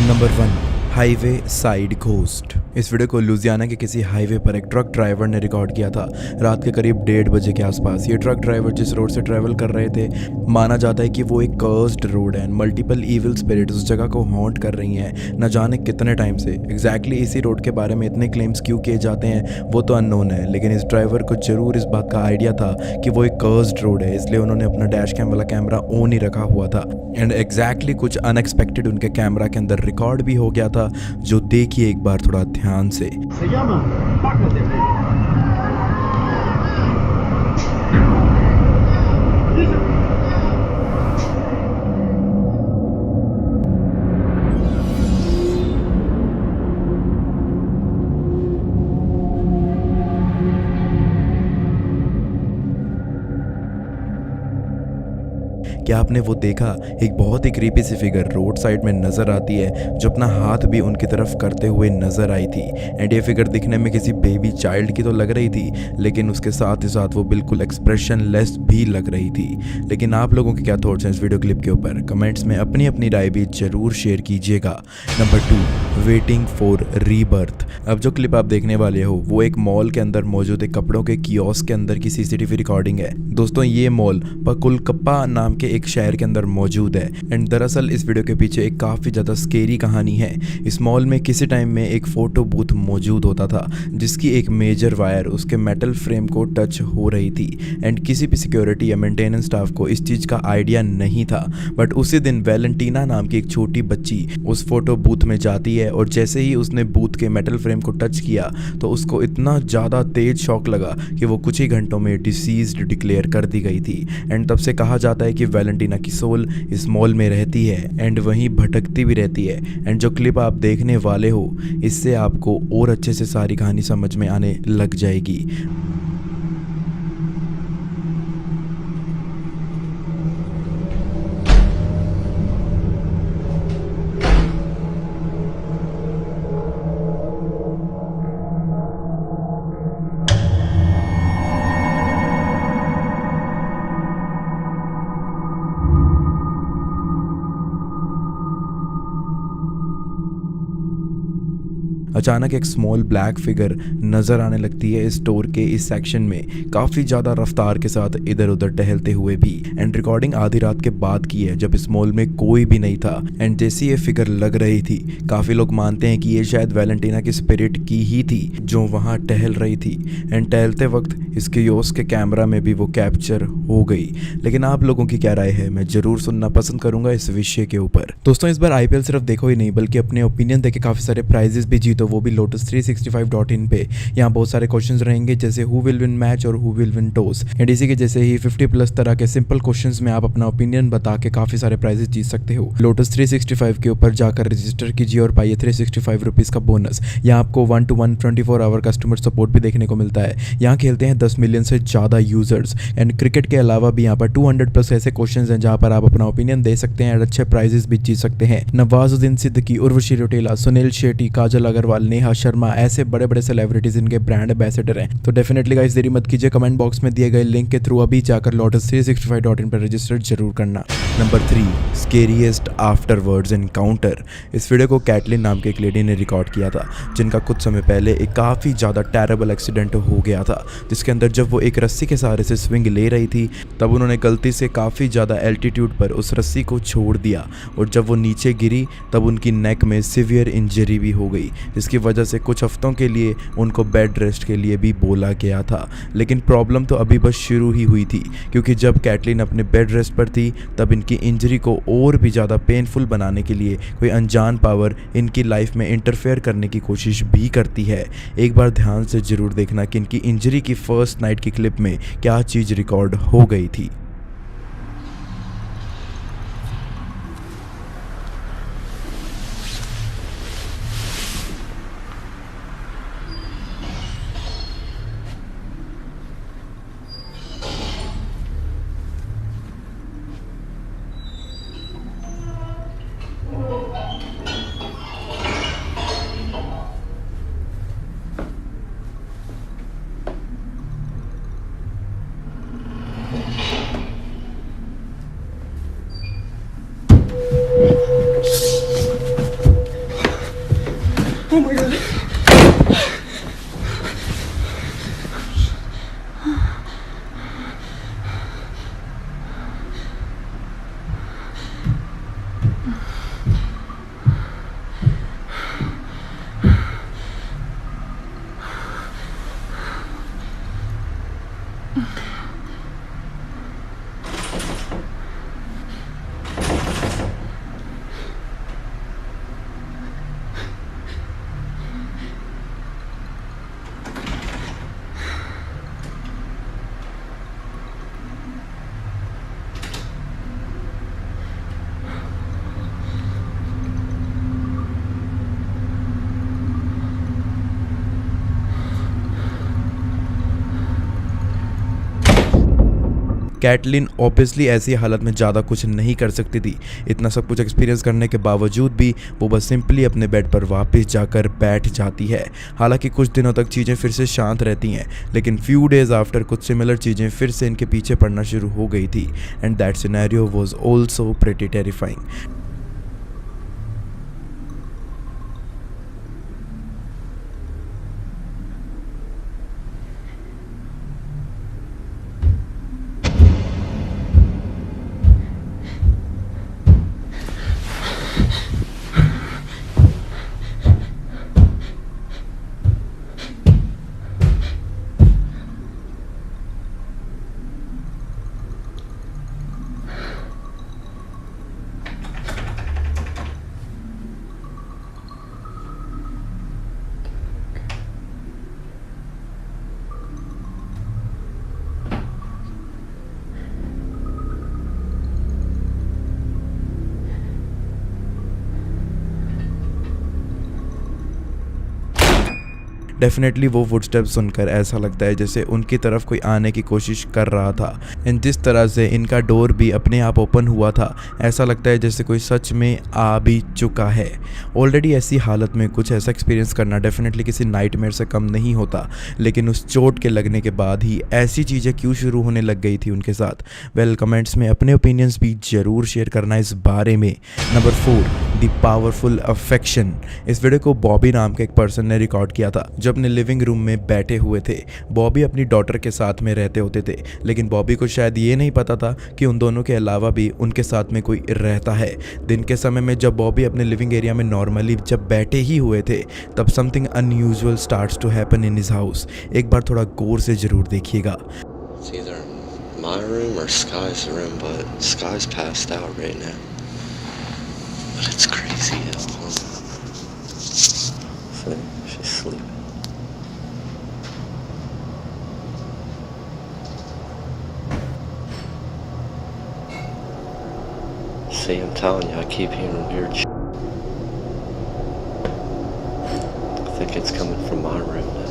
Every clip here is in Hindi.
Number 1, highway side ghost. इस वीडियो को लुजियाना के किसी हाईवे पर एक ट्रक ड्राइवर ने रिकॉर्ड किया था रात के करीब 1:30 बजे के आसपास। ये ट्रक ड्राइवर जिस रोड से ट्रैवल कर रहे थे, माना जाता है कि वो एक कर्स्ड रोड है। मल्टीपल इविल स्पिरिट उस जगह को हॉन्ट कर रही हैं न जाने कितने टाइम से। एग्जैक्टली इसी रोड के बारे में इतने क्लेम्स क्यों किए जाते हैं वो तो अननोन है, लेकिन इस ड्राइवर को जरूर इस बात का आइडिया था कि वो एक कर्स्ड रोड है, इसलिए उन्होंने अपना डैश कैम वाला कैमरा ऑन ही रखा हुआ था। एंड एग्जैक्टली कुछ अनएक्सपेक्टेड उनके कैमरा के अंदर रिकॉर्ड भी हो गया था, जो देखिए एक बार थोड़ा ध्यान से। Se llama Paco de Rey. क्या आपने वो देखा? एक बहुत ही क्रीपी सी फिगर रोड साइड में नजर आती है जो अपना हाथ भी उनकी तरफ करते हुए नजर आई थी। एंड ये फिगर दिखने में किसी बेबी चाइल्ड की तो लग रही थी, लेकिन उसके साथ ही साथ वो बिल्कुल एक्सप्रेशन लेस भी लग रही थी। लेकिन आप लोगों के क्या थॉट्स हैं इस वीडियो क्लिप के ऊपर? कमेंट्स में अपनी अपनी राय भी जरूर शेयर कीजिएगा। Number 2, waiting for rebirth. अब जो क्लिप आप देखने वाले हो वो एक मॉल के अंदर मौजूद एक कपड़ों के कियोस्क के अंदर की सीसीटीवी रिकॉर्डिंग है। दोस्तों, ये मॉल पकुलकप्पा नाम के एक शहर के अंदर मौजूद है। एंड दरअसल इस वीडियो के पीछे एक काफ़ी ज़्यादा स्केरी कहानी है। इस मॉल में किसी टाइम में एक फ़ोटो बूथ मौजूद होता था जिसकी एक मेजर वायर उसके मेटल फ्रेम को टच हो रही थी। एंड किसी भी सिक्योरिटी या मेंटेनेंस स्टाफ को इस चीज़ का आइडिया नहीं था। बट उसी दिन वैलेंटीना नाम की एक छोटी बच्ची उस फोटो बूथ में जाती है और जैसे ही उसने बूथ के मेटल फ्रेम को टच किया तो उसको इतना ज़्यादा तेज शॉक लगा कि वो कुछ ही घंटों में डिसीज्ड डिक्लेयर कर दी गई थी। एंड तब से कहा जाता है कि वैलेंटीना की सोल इस मॉल में रहती है एंड वहीं भटकती भी रहती है। एंड जो क्लिप आप देखने वाले हो इससे आपको और अच्छे से सारी कहानी समझ में आने लग जाएगी। अचानक एक स्मॉल ब्लैक फिगर नज़र आने लगती है इस स्टोर के इस सेक्शन में, काफ़ी ज़्यादा रफ्तार के साथ इधर उधर टहलते हुए भी। एंड रिकॉर्डिंग आधी रात के बाद की है जब इस मॉल में कोई भी नहीं था। एंड जैसी ये फिगर लग रही थी, काफ़ी लोग मानते हैं कि ये शायद वैलेंटीना की स्पिरिट की ही थी जो वहाँ टहल रही थी। एंड टहलते वक्त इसके योस के कैमरा में भी वो कैप्चर हो गई। लेकिन आप लोगों की क्या राय है, मैं ज़रूर सुनना पसंद करूँगा इस विषय के ऊपर। दोस्तों, इस बार IPL सिर्फ देखो ही नहीं बल्कि अपने ओपिनियन देके काफ़ी सारे प्राइजेस भी जीतो, वो भी lotus365.in पे। यहाँ बहुत सारे क्वेश्चंस रहेंगे जैसे हु विल विन मैच और who will win toss. And इसी के जैसे ही 50+ तरह के सिंपल क्वेश्चंस में आप अपना ओपिनियन बता के काफ़ी सारे प्राइजेस जीत सकते हो। lotus365 के ऊपर जाकर रजिस्टर कीजिए और पाइए 365 रुपीज़ का बोनस। यहाँ आपको 1-to-1 24 आवर कस्टमर सपोर्ट भी देखने को मिलता है। यहाँ खेलते हैं 10 मिलियन से ज़्यादा यूजर्स। एंड क्रिकेट के अलावा भी यहाँ पर 200+ ऐसे क्वेश्चन हैं जहाँ पर आप अपना ओपिनियन दे सकते हैं और अच्छे प्राइजेस भी जीत सकते हैं। नवाजुद्दीन सिद्दीकी, उर्वशी रौटेला, सुनील शेट्टी, काजल अग्रवाल, नेहा शर्मा, ऐसे बड़े बड़े सेलिब्रिटीज इनके ब्रांड एम्बेसडर हैं। तो डेफिनेटली गाइस देरी मत कीजिए, कमेंट बॉक्स में दिए गए लिंक के थ्रू अभी जाकर lotus365.in पर रजिस्टर जरूर करना। Number 3, scariest afterwards encounter. इस वीडियो को कैटलिन नाम के एक लेडी ने रिकॉर्ड किया था जिनका कुछ समय पहले एक काफ़ी ज़्यादा टेरेबल एक्सीडेंट हो गया था, जिसके अंदर जब वो एक रस्सी के सहारे से स्विंग ले रही थी तब उन्होंने गलती से काफ़ी ज़्यादा एल्टीट्यूड पर उस रस्सी को छोड़ दिया और जब वो नीचे गिरी तब उनकी नेक में सीवियर इंजरी भी हो गई, जिसकी वजह से कुछ हफ्तों के लिए उनको बेड रेस्ट के लिए भी बोला गया था। लेकिन प्रॉब्लम तो अभी बस शुरू ही हुई थी, क्योंकि जब कैटलिन अपने बेड रेस्ट पर थी तब इनकी इंजरी को और भी ज़्यादा पेनफुल बनाने के लिए कोई अनजान पावर इनकी लाइफ में इंटरफेयर करने की कोशिश भी करती है। एक बार ध्यान से ज़रूर देखना कि इनकी इंजरी की फर्स्ट नाइट की क्लिप में क्या चीज़ रिकॉर्ड हो गई थी। Oh my god. Caitlin obviously ऐसी हालत में ज़्यादा कुछ नहीं कर सकती थी। इतना सब कुछ एक्सपीरियंस करने के बावजूद भी वो बस सिंपली अपने बेड पर वापस जाकर बैठ जाती है। हालांकि कुछ दिनों तक चीज़ें फिर से शांत रहती हैं, लेकिन फ्यू डेज़ आफ्टर कुछ सिमिलर चीज़ें फिर से इनके पीछे पड़ना शुरू हो गई थी। And that scenario was also pretty terrifying. Definitely वो फुटस्टेप्स सुनकर ऐसा लगता है जैसे उनकी तरफ कोई आने की कोशिश कर रहा था। एंड जिस तरह से इनका डोर भी अपने आप ओपन हुआ था, ऐसा लगता है जैसे कोई सच में आ भी चुका है। ऑलरेडी ऐसी हालत में कुछ ऐसा एक्सपीरियंस करना डेफिनेटली किसी नाइटमेयर से कम नहीं होता, लेकिन उस चोट के लगने के बाद ही ऐसी चीज़ें क्यों शुरू होने लग गई थी उनके साथ। वेल, कमेंट्स में अपने ओपिनियंस भी ज़रूर शेयर करना इस बारे में। Number 4, the powerful affection. इस वीडियो को बॉबी नाम के एक पर्सन ने रिकॉर्ड किया था जो अपने लिविंग रूम में बैठे हुए थे। बॉबी अपनी डॉटर के साथ में रहते होते थे, लेकिन बॉबी को शायद ये नहीं पता था कि उन दोनों के अलावा भी उनके साथ में कोई रहता है। दिन के समय में जब बॉबी अपने लिविंग एरिया में नॉर्मली जब बैठे ही हुए थे, तब something unusual starts to happen in his house. एक बार थोड़ा गौर से जरूर देखिएगा। It's either my room or Sky's room, but Sky's passed out right now. But it's crazy as hell. See, she's sleeping. See, I'm telling you, I keep hearing weird shit. I think it's coming from my room now.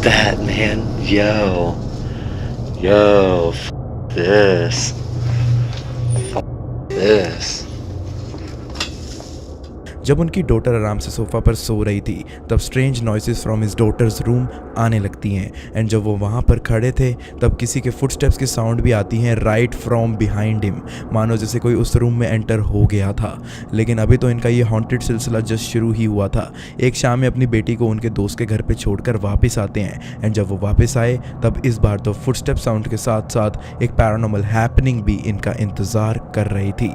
That man, yo, this, this. जब उनकी डॉटर आराम से सोफ़ा पर सो रही थी, तब strange noises from his daughter's room आने लगती हैं। एंड जब वो वहाँ पर खड़े थे, तब किसी के फुटस्टेप्स की साउंड भी आती हैं राइट फ्रॉम बिहाइंड हिम, मानो जैसे कोई उस रूम में एंटर हो गया था। लेकिन अभी तो इनका ये हॉन्टेड सिलसिला जस्ट शुरू ही हुआ था। एक शाम में अपनी बेटी को उनके दोस्त के घर पे छोड़कर वापस आते हैं। एंड जब वो वापस आए, तब इस बार तो फुटस्टेप साउंड के साथ साथ एक पैरानॉर्मल हैपनिंग भी इनका इंतज़ार कर रही थी।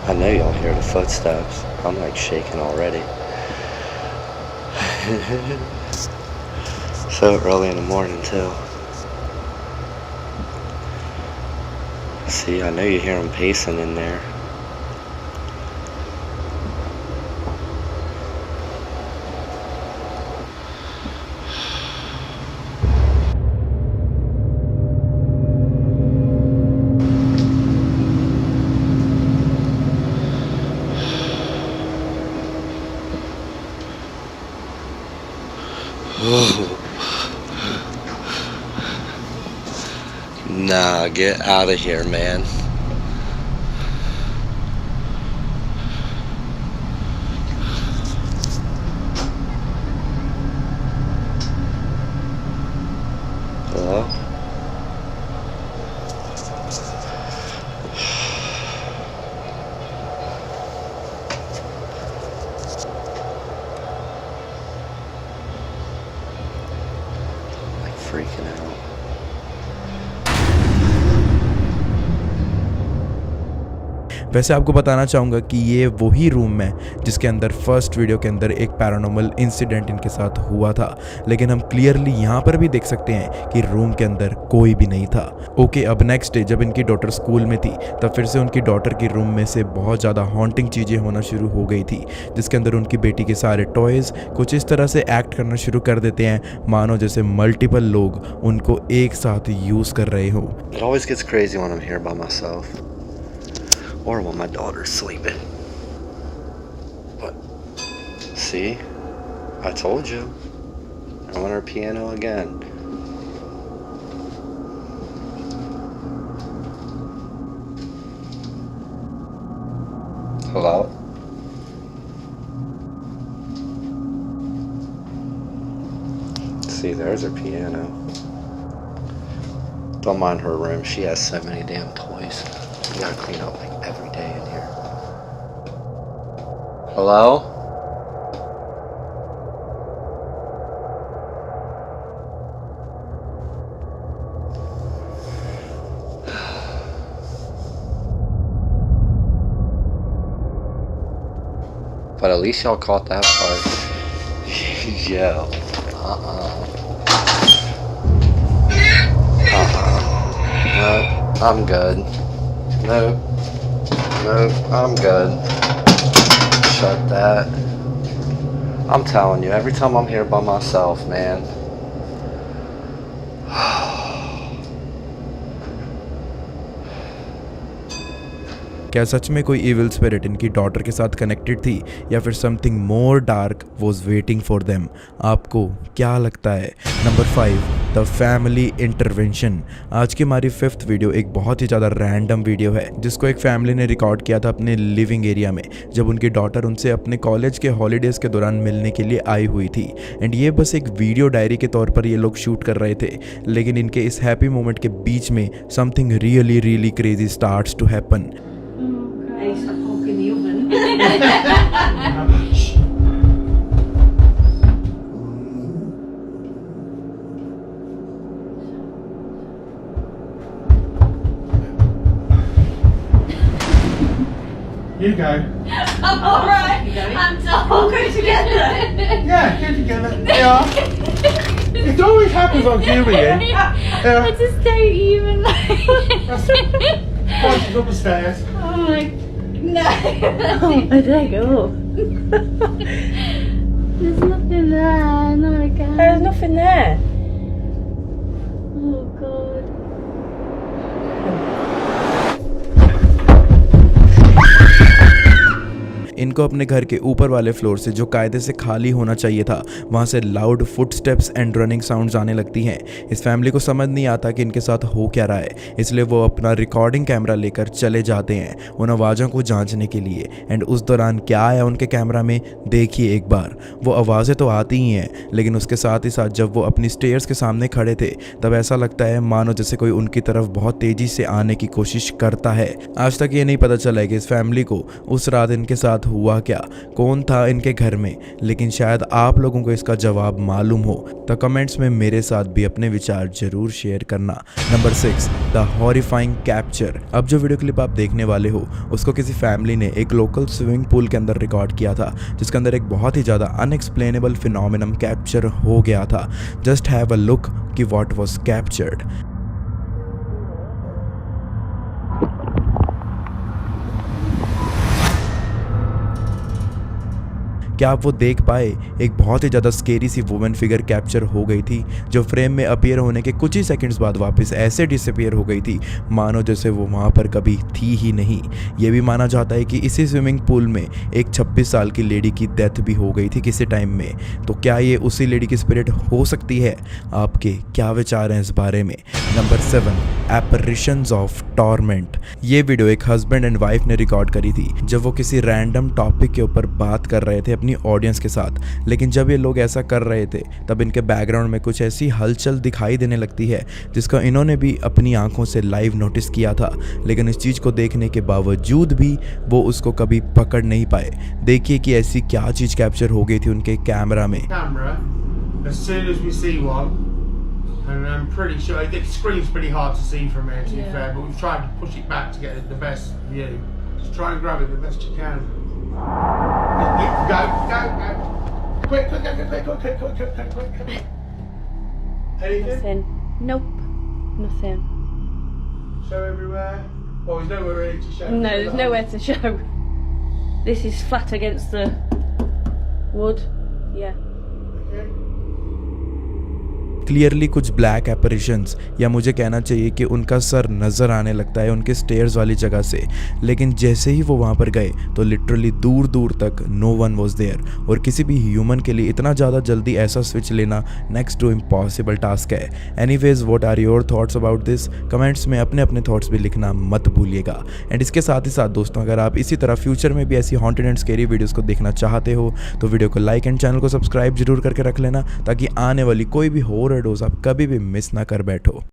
I know y'all hear the footsteps. I'm like shaking already. So early in the morning too. See, I know you hear them pacing in there. Nah, get out of here, man. Hello? Like freaking out. वैसे आपको बताना चाहूँगा कि ये वही रूम है जिसके अंदर फर्स्ट वीडियो के अंदर एक पैरानॉर्मल इंसिडेंट इनके साथ हुआ था, लेकिन हम क्लियरली यहाँ पर भी देख सकते हैं कि रूम के अंदर कोई भी नहीं था। ओके, अब नेक्स्ट डे जब इनकी डॉटर स्कूल में थी तब फिर से उनकी डॉटर के रूम में से बहुत ज़्यादा हॉन्टिंग चीज़ें होना शुरू हो गई थी, जिसके अंदर उनकी बेटी के सारे टॉयज़ कुछ इस तरह से एक्ट करना शुरू कर देते हैं मानो जैसे मल्टीपल लोग उनको एक साथ यूज़ कर रहे हों। It always gets crazy when I'm here by myself. Or when my daughter's sleeping. But, see? I told you. I want her piano again. Hello? See, there's her piano. Don't mind her room. She has so many damn toys. You gotta clean up like every day in here. Hello? But at least y'all caught that part. Yo. No, I'm good. Nope, I'm good. Shut that. I'm telling you, every time I'm here by myself, man. क्या सच में कोई इविल स्पिरिट इनकी डॉटर के साथ कनेक्टेड थी या फिर something more dark was waiting for them? आपको क्या लगता है? Number 5, the family intervention. आज की हमारी 5th वीडियो एक बहुत ही ज़्यादा रैंडम वीडियो है जिसको एक फैमिली ने रिकॉर्ड किया था अपने लिविंग एरिया में, जब उनकी डॉटर उनसे अपने कॉलेज के हॉलीडेज़ के दौरान मिलने के लिए आई हुई थी। एंड ये बस एक वीडियो डायरी के तौर पर ये लोग शूट कर रहे थे, लेकिन इनके इस हैप्पी मोमेंट के बीच में something really really crazy starts to happen. Hey, stop poking the oven. You go. I'm alright. I'm done. We'll go together. Yeah, get together. Yeah. It always happens on Julian. I just don't even Why she's up the stairs. Oh my no. I don't go. There's nothing there. No, I can't. There's nothing there. Oh god. इनको अपने घर के ऊपर वाले फ्लोर से जो कायदे से खाली होना चाहिए था वहाँ से loud footsteps and running sounds आने लगती हैं। इस फैमिली को समझ नहीं आता कि इनके साथ हो क्या रहा है, इसलिए वो अपना रिकॉर्डिंग कैमरा लेकर चले जाते हैं उन आवाज़ों को जांचने के लिए। एंड उस दौरान क्या आया उनके कैमरा में देखिए एक बार। वो आवाज़ें तो आती ही हैं, लेकिन उसके साथ ही साथ जब वो अपनी स्टेयर्स के सामने खड़े थे तब ऐसा लगता है मानो जैसे कोई उनकी तरफ बहुत तेज़ी से आने की कोशिश करता है। आज तक ये नहीं पता चला है कि इस फैमिली को उस रात इनके साथ हुआ क्या, कौन था इनके घर में, लेकिन शायद आप लोगों को इसका जवाब मालूम हो तो कमेंट्स में मेरे साथ भी अपने विचार जरूर शेयर करना। Number 6, the horrifying capture. अब जो वीडियो क्लिप आप देखने वाले हो उसको किसी फैमिली ने एक लोकल स्विमिंग पूल के अंदर रिकॉर्ड किया था, जिसके अंदर एक बहुत ही ज़्यादा अनएक्सप्लेनेबल फिनोमिनम कैप्चर हो गया था। जस्ट हैव अ लुक कि व्हाट वाज कैप्चर्ड। क्या आप वो देख पाए? एक बहुत ही ज़्यादा स्केरी सी वुमेन फिगर कैप्चर हो गई थी जो फ्रेम में अपीयर होने के कुछ ही सेकंड्स बाद वापस ऐसे डिसअपीयर हो गई थी मानो जैसे वो वहाँ पर कभी थी ही नहीं। ये भी माना जाता है कि इसी स्विमिंग पूल में एक 26 साल की लेडी की डेथ भी हो गई थी किसी टाइम में। तो क्या ये उसी लेडी की स्पिरिट हो सकती है? आपके क्या विचार हैं इस बारे में? Number 7, apparitions of torment. ये वीडियो एक हस्बैंड एंड वाइफ ने रिकॉर्ड करी थी जब वो किसी रैंडम टॉपिक के ऊपर बात कर रहे थे अपनी ऑडियंस के साथ। लेकिन जब ये लोग ऐसा कर रहे थे तब इनके बैकग्राउंड में कुछ ऐसी हलचल दिखाई देने लगती है जिसका इन्होंने भी अपनी आंखों से लाइव नोटिस किया था। लेकिन इस चीज़ को देखने के बावजूद भी वो उसको कभी पकड़ नहीं पाए। देखिए कि ऐसी क्या चीज़ कैप्चर हो गई थी उनके कैमरा में। Camera, as soon as we see one, and I'm pretty sure it screams pretty hard to see from here, to be fair, but we've tried to push it back to get the best view. Just try and grab it the best you can. Go. Quick. Anything? Nothing. Nope. Nothing. Show everywhere. Well, there's nowhere really to show. No, there's nowhere to show. This is flat against the wood. Yeah. Okay. Clearly कुछ ब्लैक एपरिशंस, या मुझे कहना चाहिए कि उनका सर नज़र आने लगता है उनके स्टेयर्स वाली जगह से। लेकिन जैसे ही वो वहाँ पर गए तो लिटरली दूर दूर तक नो वन वॉज देयर। और किसी भी ह्यूमन के लिए इतना ज़्यादा जल्दी ऐसा स्विच लेना नेक्स्ट टू इम्पॉसिबल टास्क है। Anyways, what are your thoughts about this? Comments में अपने अपने थॉट्स भी लिखना मत भूलिएगा। एंड इसके साथ ही साथ दोस्तों, अगर आप इसी तरह फ्यूचर में भी ऐसी हॉन्टेड एंड स्केरी वीडियोज़ को देखना चाहते हो तो वीडियो को लाइक एंड चैनल को सब्सक्राइब जरूर करके रख लेना ताकि आने वाली कोई भी हॉरर डोज आप कभी भी मिस ना कर बैठो।